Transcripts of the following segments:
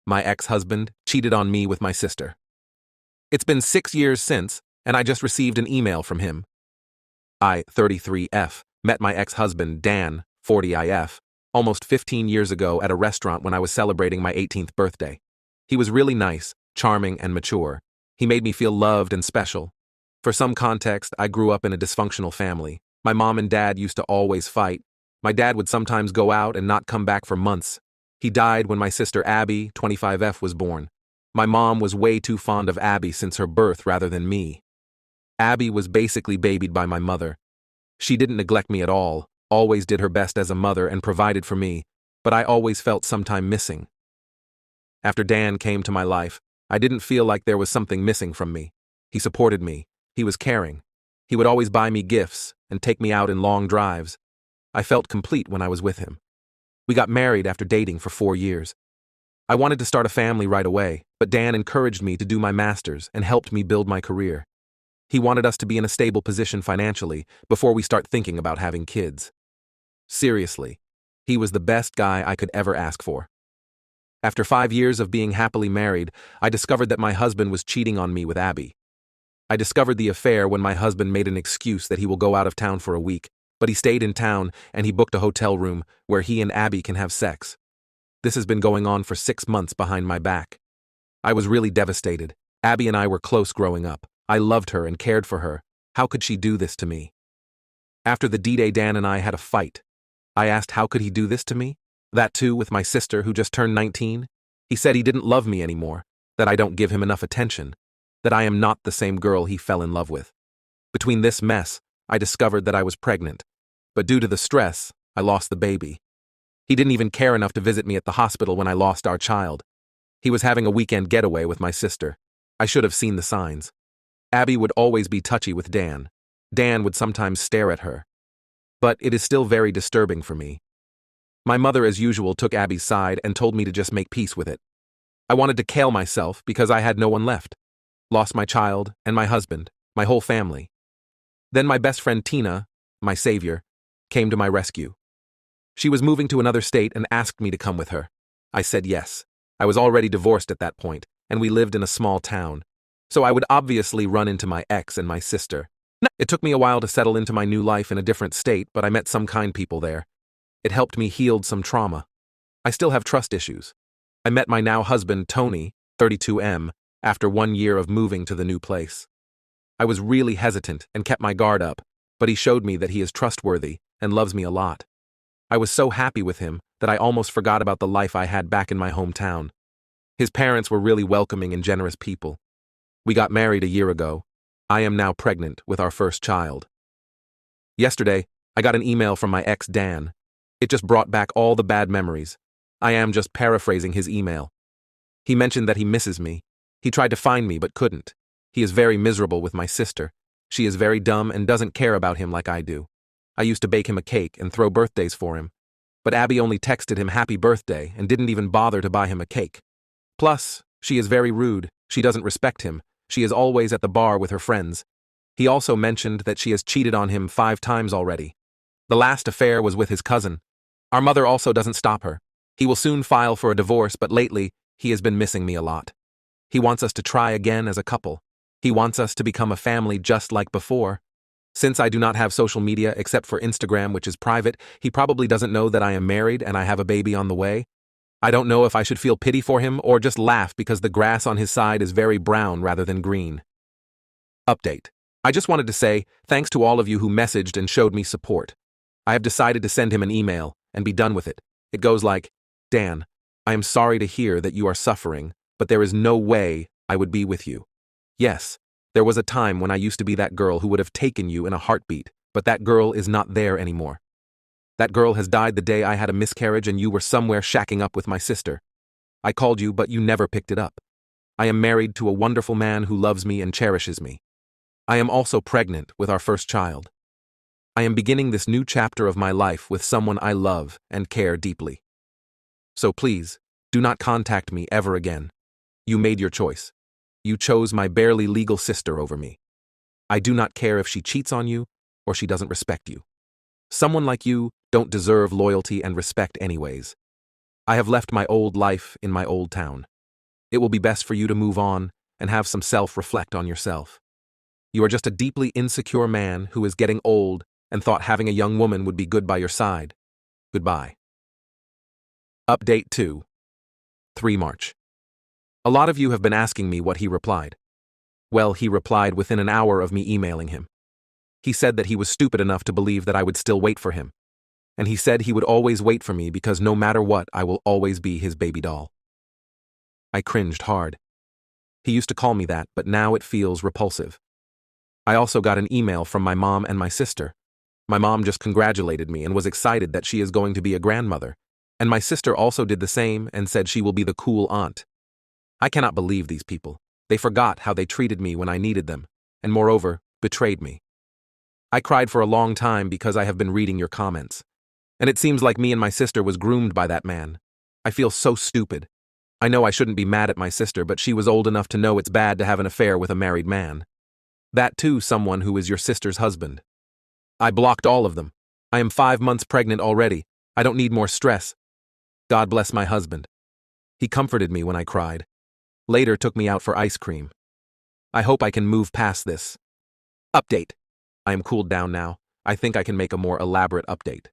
My ex-husband cheated on me with my sister. It's been 6 years since, and I just received an email from him. I, 33F, met my ex-husband, Dan, 40IF, almost 15 years ago at a restaurant when I was celebrating my 18th birthday. He was really nice, charming, and mature. He made me feel loved and special. For some context, I grew up in a dysfunctional family. My mom and dad used to always fight. My dad would sometimes go out and not come back for months. He died when my sister Abby, 25F, was born. My mom was way too fond of Abby since her birth rather than me. Abby was basically babied by my mother. She didn't neglect me at all, always did her best as a mother and provided for me, but I always felt sometime missing. After Dan came to my life, I didn't feel like there was something missing from me. He supported me. He was caring. He would always buy me gifts and take me out in long drives. I felt complete when I was with him. We got married after dating for 4 years. I wanted to start a family right away, but Dan encouraged me to do my master's and helped me build my career. He wanted us to be in a stable position financially before we start thinking about having kids. Seriously, he was the best guy I could ever ask for. After 5 years of being happily married, I discovered that my husband was cheating on me with Abby. I discovered the affair when my husband made an excuse that he will go out of town for a week, but he stayed in town and he booked a hotel room where he and Abby can have sex. This has been going on for 6 months behind my back. I was really devastated. Abby and I were close growing up. I loved her and cared for her. How could she do this to me? After the D-Day, Dan and I had a fight. I asked how could he do this to me? That too with my sister who just turned 19? He said he didn't love me anymore, that I don't give him enough attention, that I am not the same girl he fell in love with. Between this mess, I discovered that I was pregnant, but due to the stress, I lost the baby. He didn't even care enough to visit me at the hospital when I lost our child. He was having a weekend getaway with my sister. I should have seen the signs. Abby would always be touchy with Dan. Dan would sometimes stare at her. But it is still very disturbing for me. My mother, as usual, took Abby's side and told me to just make peace with it. I wanted to kill myself because I had no one left. Lost my child and my husband, my whole family. Then my best friend Tina, my savior, came to my rescue. She was moving to another state and asked me to come with her. I said yes. I was already divorced at that point, and we lived in a small town. So I would obviously run into my ex and my sister. It took me a while to settle into my new life in a different state, but I met some kind people there. It helped me heal some trauma. I still have trust issues. I met my now husband, Tony, 32M, after 1 year of moving to the new place. I was really hesitant and kept my guard up, but he showed me that he is trustworthy and loves me a lot. I was so happy with him that I almost forgot about the life I had back in my hometown. His parents were really welcoming and generous people. We got married a year ago. I am now pregnant with our first child. Yesterday, I got an email from my ex, Dan. It just brought back all the bad memories. I am just paraphrasing his email. He mentioned that he misses me. He tried to find me but couldn't. He is very miserable with my sister. She is very dumb and doesn't care about him like I do. I used to bake him a cake and throw birthdays for him. But Abby only texted him happy birthday and didn't even bother to buy him a cake. Plus, she is very rude. She doesn't respect him. She is always at the bar with her friends. He also mentioned that she has cheated on him 5 times already. The last affair was with his cousin. Our mother also doesn't stop her. He will soon file for a divorce, but lately, he has been missing me a lot. He wants us to try again as a couple. He wants us to become a family just like before. Since I do not have social media except for Instagram, which is private, he probably doesn't know that I am married and I have a baby on the way. I don't know if I should feel pity for him or just laugh because the grass on his side is very brown rather than green. Update. I just wanted to say thanks to all of you who messaged and showed me support. I have decided to send him an email and be done with it. It goes like, Dan, I am sorry to hear that you are suffering, but there is no way I would be with you. Yes, there was a time when I used to be that girl who would have taken you in a heartbeat, but that girl is not there anymore. That girl has died the day I had a miscarriage and you were somewhere shacking up with my sister. I called you, but you never picked it up. I am married to a wonderful man who loves me and cherishes me. I am also pregnant with our first child. I am beginning this new chapter of my life with someone I love and care deeply. So please, do not contact me ever again. You made your choice. You chose my barely legal sister over me. I do not care if she cheats on you or she doesn't respect you. Someone like you don't deserve loyalty and respect anyways. I have left my old life in my old town. It will be best for you to move on and have some self-reflect on yourself. You are just a deeply insecure man who is getting old and thought having a young woman would be good by your side. Goodbye. Update 2. 3 March. A lot of you have been asking me what he replied. Well, he replied within an hour of me emailing him. He said that he was stupid enough to believe that I would still wait for him. And he said he would always wait for me because no matter what, I will always be his baby doll. I cringed hard. He used to call me that, but now it feels repulsive. I also got an email from my mom and my sister. My mom just congratulated me and was excited that she is going to be a grandmother. And my sister also did the same and said she will be the cool aunt. I cannot believe these people. They forgot how they treated me when I needed them, and moreover, betrayed me. I cried for a long time because I have been reading your comments. And it seems like me and my sister was groomed by that man. I feel so stupid. I know I shouldn't be mad at my sister, but she was old enough to know it's bad to have an affair with a married man. That too, someone who is your sister's husband. I blocked all of them. I am 5 months pregnant already. I don't need more stress. God bless my husband. He comforted me when I cried. Later took me out for ice cream. I hope I can move past this. Update. I am cooled down now. I think I can make a more elaborate update.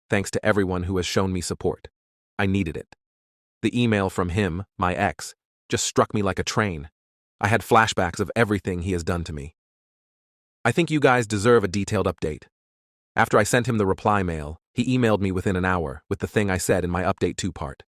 Thanks to everyone who has shown me support. I needed it. The email from him, my ex, just struck me like a train. I had flashbacks of everything he has done to me. I think you guys deserve a detailed update. After I sent him the reply mail, he emailed me within an hour with the thing I said in my update 2 part.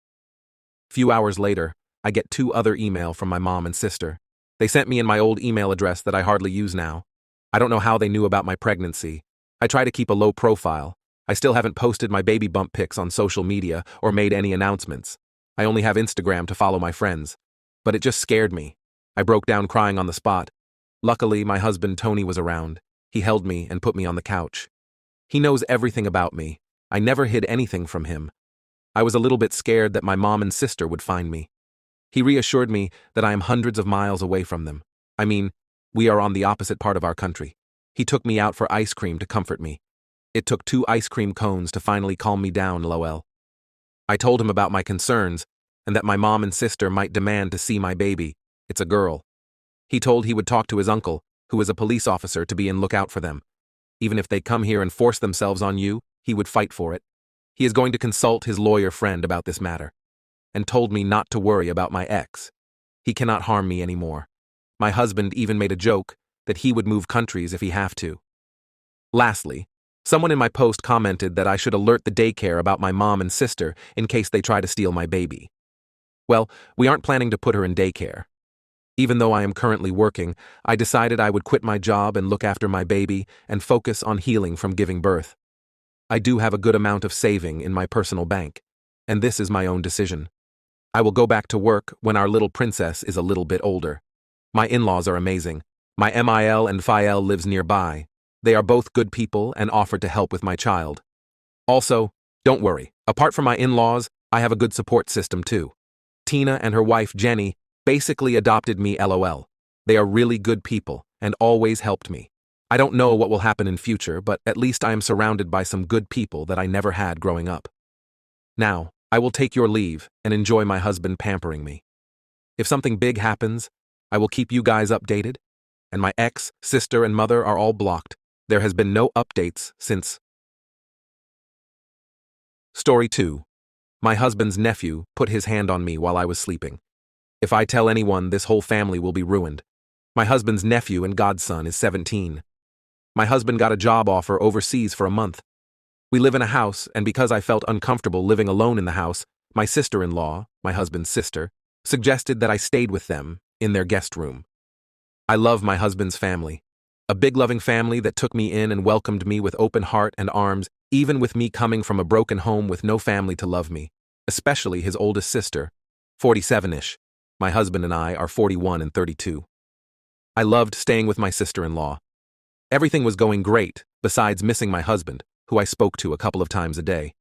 Few hours later, I get 2 other email from my mom and sister. They sent me in my old email address that I hardly use now. I don't know how they knew about my pregnancy. I try to keep a low profile. I still haven't posted my baby bump pics on social media or made any announcements. I only have Instagram to follow my friends. But it just scared me. I broke down crying on the spot. Luckily, my husband Tony was around. He held me and put me on the couch. He knows everything about me. I never hid anything from him. I was a little bit scared that my mom and sister would find me. He reassured me that I am hundreds of miles away from them. I mean, we are on the opposite part of our country. He took me out for ice cream to comfort me. It took 2 ice cream cones to finally calm me down, lol. I told him about my concerns and that my mom and sister might demand to see my baby. It's a girl. He told he would talk to his uncle, who is a police officer, to be in lookout for them. Even if they come here and force themselves on you, he would fight for it. He is going to consult his lawyer friend about this matter, and told me not to worry about my ex. He cannot harm me anymore. My husband even made a joke that he would move countries if he have to. Lastly, someone in my post commented that I should alert the daycare about my mom and sister in case they try to steal my baby. Well, we aren't planning to put her in daycare. Even though I am currently working, I decided I would quit my job and look after my baby and focus on healing from giving birth. I do have a good amount of saving in my personal bank, and this is my own decision. I will go back to work when our little princess is a little bit older. My in-laws are amazing. My MIL and Fael lives nearby. They are both good people and offered to help with my child. Also, don't worry, apart from my in-laws, I have a good support system too. Tina and her wife Jenny basically adopted me, lol. They are really good people and always helped me. I don't know what will happen in future, but at least I am surrounded by some good people that I never had growing up. Now, I will take your leave and enjoy my husband pampering me. If something big happens, I will keep you guys updated, and my ex, sister, and mother are all blocked. There has been no updates since. Story 2. My husband's nephew put his hand on me while I was sleeping. If I tell anyone, this whole family will be ruined. My husband's nephew and godson is 17. My husband got a job offer overseas for a month. We live in a house, and because I felt uncomfortable living alone in the house, my sister-in-law, my husband's sister, suggested that I stayed with them in their guest room. I love my husband's family. A big loving family that took me in and welcomed me with open heart and arms, even with me coming from a broken home with no family to love me, especially his oldest sister, 47-ish. My husband and I are 41 and 32. I loved staying with my sister-in-law. Everything was going great, besides missing my husband, who I spoke to a couple of times a day.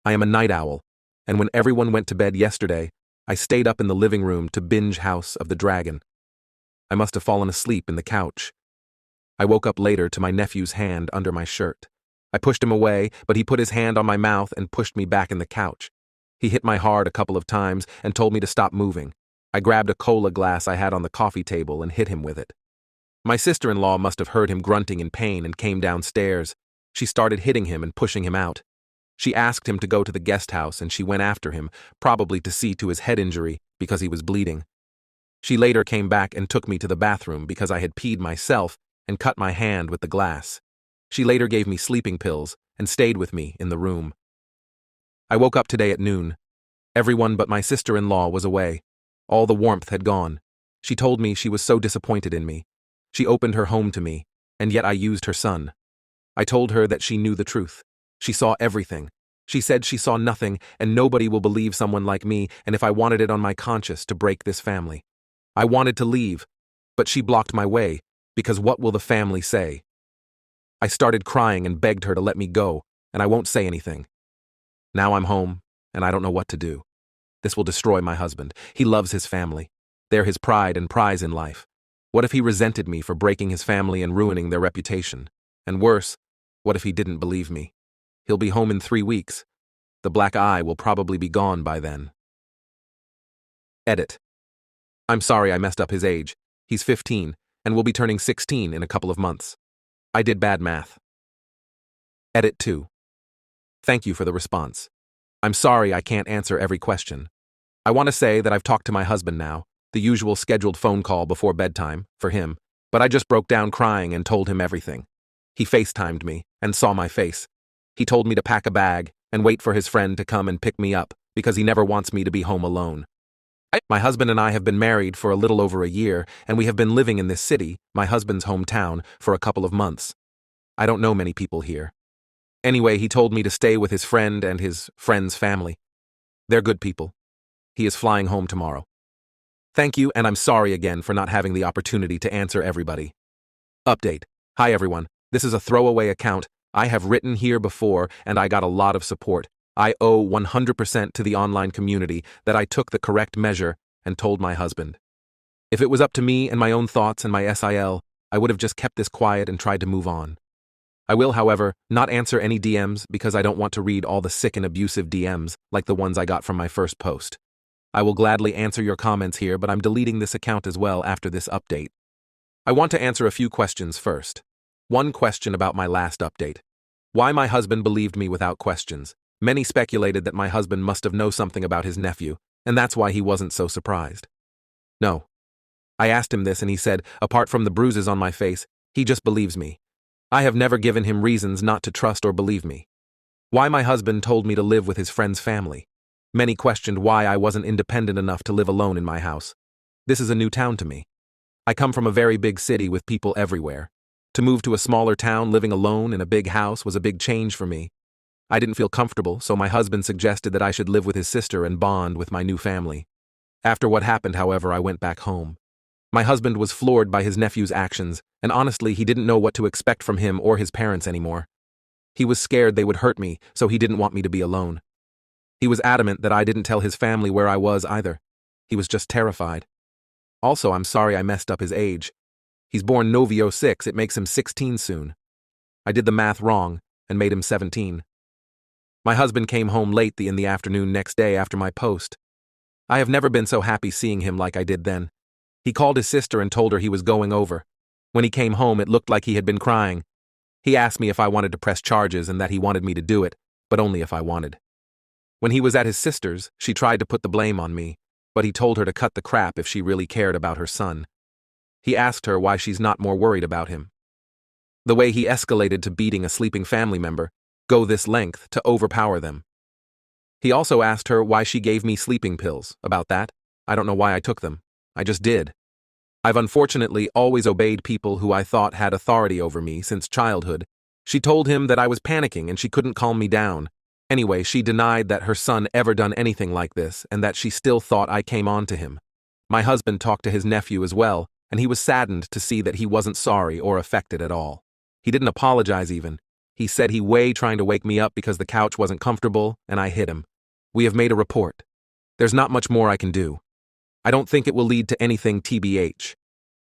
I am a night owl, and when everyone went to bed yesterday, I stayed up in the living room to binge House of the Dragon. I must have fallen asleep in the couch. I woke up later to my nephew's hand under my shirt. I pushed him away, but he put his hand on my mouth and pushed me back in the couch. He hit my heart a couple of times and told me to stop moving. I grabbed a cola glass I had on the coffee table and hit him with it. My sister-in-law must have heard him grunting in pain and came downstairs. She started hitting him and pushing him out. She asked him to go to the guest house and she went after him, probably to see to his head injury because he was bleeding. She later came back and took me to the bathroom because I had peed myself and cut my hand with the glass. She later gave me sleeping pills and stayed with me in the room. I woke up today at noon. Everyone but my sister-in-law was away. All the warmth had gone. She told me she was so disappointed in me. She opened her home to me, and yet I used her son. I told her that she knew the truth. She saw everything. She said she saw nothing, and nobody will believe someone like me, and if I wanted it on my conscience to break this family. I wanted to leave, but she blocked my way, because what will the family say? I started crying and begged her to let me go, and I won't say anything. Now I'm home, and I don't know what to do. This will destroy my husband. He loves his family. They're his pride and prize in life. What if he resented me for breaking his family and ruining their reputation? And worse, what if he didn't believe me? He'll be home in 3 weeks. The black eye will probably be gone by then. Edit. I'm sorry I messed up his age. He's 15, and will be turning 16 in a couple of months. I did bad math. Edit 2. Thank you for the response. I'm sorry I can't answer every question. I want to say that I've talked to my husband now, the usual scheduled phone call before bedtime, for him, but I just broke down crying and told him everything. He FaceTimed me and saw my face. He told me to pack a bag and wait for his friend to come and pick me up because he never wants me to be home alone. My husband and I have been married for a little over a year, and we have been living in this city, my husband's hometown, for a couple of months. I don't know many people here. Anyway, he told me to stay with his friend and his friend's family. They're good people. He is flying home tomorrow. Thank you, and I'm sorry again for not having the opportunity to answer everybody. Update. Hi everyone, this is a throwaway account. I have written here before, and I got a lot of support. I owe 100% to the online community that I took the correct measure and told my husband. If it was up to me and my own thoughts and my SIL, I would have just kept this quiet and tried to move on. I will, however, not answer any DMs because I don't want to read all the sick and abusive DMs like the ones I got from my first post. I will gladly answer your comments here, but I'm deleting this account as well after this update. I want to answer a few questions first. One question about my last update. Why my husband believed me without questions. Many speculated that my husband must have known something about his nephew, and that's why he wasn't so surprised. No. I asked him this and he said, apart from the bruises on my face, he just believes me. I have never given him reasons not to trust or believe me. Why my husband told me to live with his friend's family. Many questioned why I wasn't independent enough to live alone in my house. This is a new town to me. I come from a very big city with people everywhere. To move to a smaller town living alone in a big house was a big change for me. I didn't feel comfortable, so my husband suggested that I should live with his sister and bond with my new family. After what happened, however, I went back home. My husband was floored by his nephew's actions, and honestly, he didn't know what to expect from him or his parents anymore. He was scared they would hurt me, so he didn't want me to be alone. He was adamant that I didn't tell his family where I was either. He was just terrified. Also, I'm sorry I messed up his age. He's born Novio 6, it makes him 16 soon. I did the math wrong and made him 17. My husband came home late in the afternoon next day after my post. I have never been so happy seeing him like I did then. He called his sister and told her he was going over. When he came home, it looked like he had been crying. He asked me if I wanted to press charges and that he wanted me to do it, but only if I wanted. When he was at his sister's, she tried to put the blame on me, but he told her to cut the crap if she really cared about her son. He asked her why she's not more worried about him. The way he escalated to beating a sleeping family member, go this length to overpower them. He also asked her why she gave me sleeping pills. About that, I don't know why I took them. I just did. I've unfortunately always obeyed people who I thought had authority over me since childhood. She told him that I was panicking and she couldn't calm me down. Anyway, she denied that her son ever done anything like this and that she still thought I came on to him. My husband talked to his nephew as well, and he was saddened to see that he wasn't sorry or affected at all. He didn't apologize even. He said he was trying to wake me up because the couch wasn't comfortable, and I hit him. We have made a report. There's not much more I can do. I don't think it will lead to anything TBH,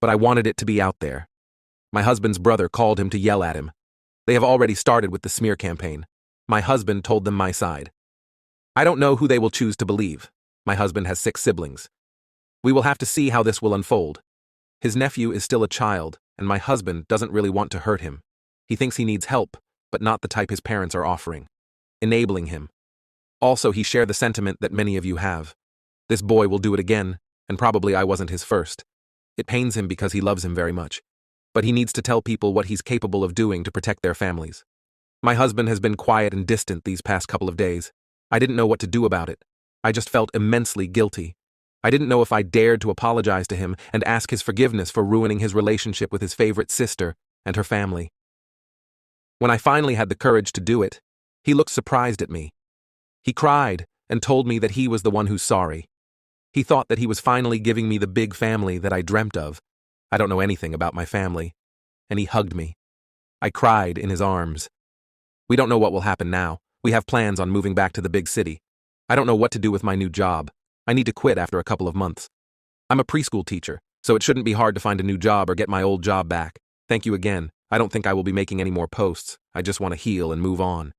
but I wanted it to be out there. My husband's brother called him to yell at him. They have already started with the smear campaign. My husband told them my side. I don't know who they will choose to believe. My husband has 6 siblings. We will have to see how this will unfold. His nephew is still a child, and my husband doesn't really want to hurt him. He thinks he needs help, but not the type his parents are offering. Enabling him. Also, he shared the sentiment that many of you have. This boy will do it again, and probably I wasn't his first. It pains him because he loves him very much. But he needs to tell people what he's capable of doing to protect their families. My husband has been quiet and distant these past couple of days. I didn't know what to do about it. I just felt immensely guilty. I didn't know if I dared to apologize to him and ask his forgiveness for ruining his relationship with his favorite sister and her family. When I finally had the courage to do it, he looked surprised at me. He cried and told me that he was the one who's sorry. He thought that he was finally giving me the big family that I dreamt of. I don't know anything about my family. And he hugged me. I cried in his arms. We don't know what will happen now. We have plans on moving back to the big city. I don't know what to do with my new job. I need to quit after a couple of months. I'm a preschool teacher, so it shouldn't be hard to find a new job or get my old job back. Thank you again. I don't think I will be making any more posts. I just want to heal and move on.